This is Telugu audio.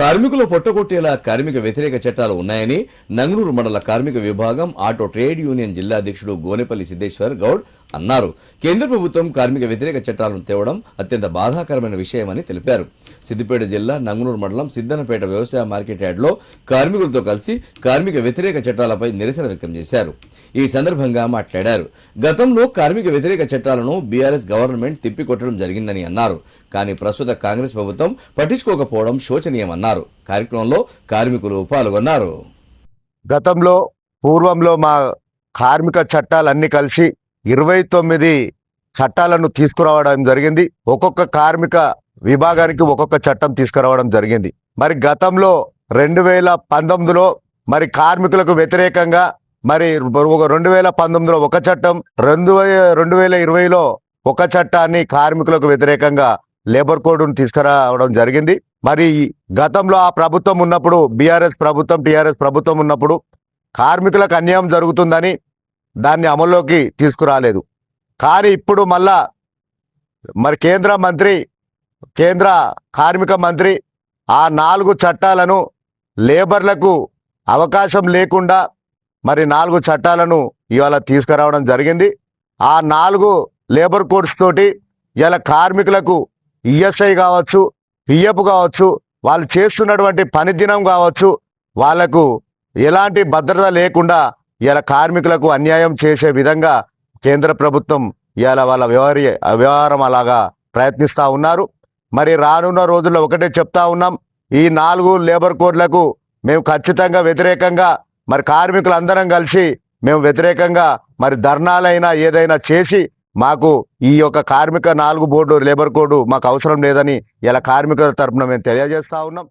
కార్మికులు పొట్టగొట్టేలా కార్మిక వ్యతిరేక చట్టాలు ఉన్నాయని నంగనూరు మండల కార్మిక విభాగం ఆటో ట్రేడ్ యూనియన్ జిల్లా అధ్యక్షుడు గోనెపల్లి సిద్ధేశ్వర్ గౌడ్ అన్నారు. కేంద్ర ప్రభుత్వం కార్మిక వ్యతిరేక చట్టాలను తేవడం అత్యంత బాధాకరమైన విషయమని తెలిపారు. సిద్దిపేట జిల్లా నంగనూరు మండలం సిద్దనపేట వ్యవసాయ మార్కెట్ యార్డ్లో కార్మికులతో కలిసి కార్మిక వ్యతిరేక చట్టాలపై నిరసన వ్యక్తం చేశారు. ఈ సందర్భంగా మాట్లాడారు. గతంలో కార్మిక వ్యతిరేక చట్టాలను బీఆర్ఎస్ గవర్నమెంట్ తిప్పికొట్టడం జరిగిందని అన్నారు. కానీ ప్రస్తుత కాంగ్రెస్ ప్రభుత్వం పట్టించుకోకపోవడం శోచనీయమన్నారు. కార్యక్రమంలో కార్మికులు పాల్గొన్నారు. గతంలో పూర్వంలో మా కార్మిక చట్టాలన్నీ కలిసి 29 చట్టాలను తీసుకురావడం జరిగింది. ఒక్కొక్క కార్మిక విభాగానికి ఒక్కొక్క చట్టం తీసుకురావడం జరిగింది. మరి గతంలో 2019లో మరి కార్మికులకు వ్యతిరేకంగా మరి 2019లో ఒక చట్టం, 2020లో ఒక చట్టాన్ని కార్మికులకు వ్యతిరేకంగా లేబర్ కోడ్ను తీసుకురావడం జరిగింది. మరి గతంలో ఆ ప్రభుత్వం ఉన్నప్పుడు బీఆర్ఎస్ ప్రభుత్వం, టీఆర్ఎస్ ప్రభుత్వం ఉన్నప్పుడు కార్మికులకు అన్యాయం జరుగుతుందని దాన్ని అమల్లోకి తీసుకురాలేదు. కానీ ఇప్పుడు మళ్ళా మరి కేంద్ర కార్మిక మంత్రి ఆ 4 చట్టాలను లేబర్లకు అవకాశం లేకుండా మరి 4 చట్టాలను ఇవాళ తీసుకురావడం జరిగింది. ఆ 4 లేబర్ కోడ్స్ తోటి ఇవాళ కార్మికులకు ఈఎస్ఐ కావచ్చు, పిఎఫ్ కావచ్చు, వాళ్ళు చేస్తున్నటువంటి పని దినం కావచ్చు, వాళ్లకు ఎలాంటి భద్రత లేకుండా ఇవాళ కార్మికులకు అన్యాయం చేసే విధంగా కేంద్ర ప్రభుత్వం ఇవాళ వాళ్ళ వ్యవహారం అలాగా ప్రయత్నిస్తూ ఉన్నారు. మరి రానున్న రోజుల్లో ఒకటే చెప్తా ఉన్నాం, ఈ 4 లేబర్ కోడ్లకు మేము ఖచ్చితంగా వ్యతిరేకంగా మరి కార్మికులందరం కలిసి మేము వ్యతిరేకంగా మరి ధర్నాలైనా ఏదైనా చేసి మాకు ఈ యొక్క కార్మిక 4 బోర్డు లేబర్ కోడ్ మాకు అవసరం లేదని ఇలా కార్మికుల తరఫున మేము తెలియజేస్తా ఉన్నాం.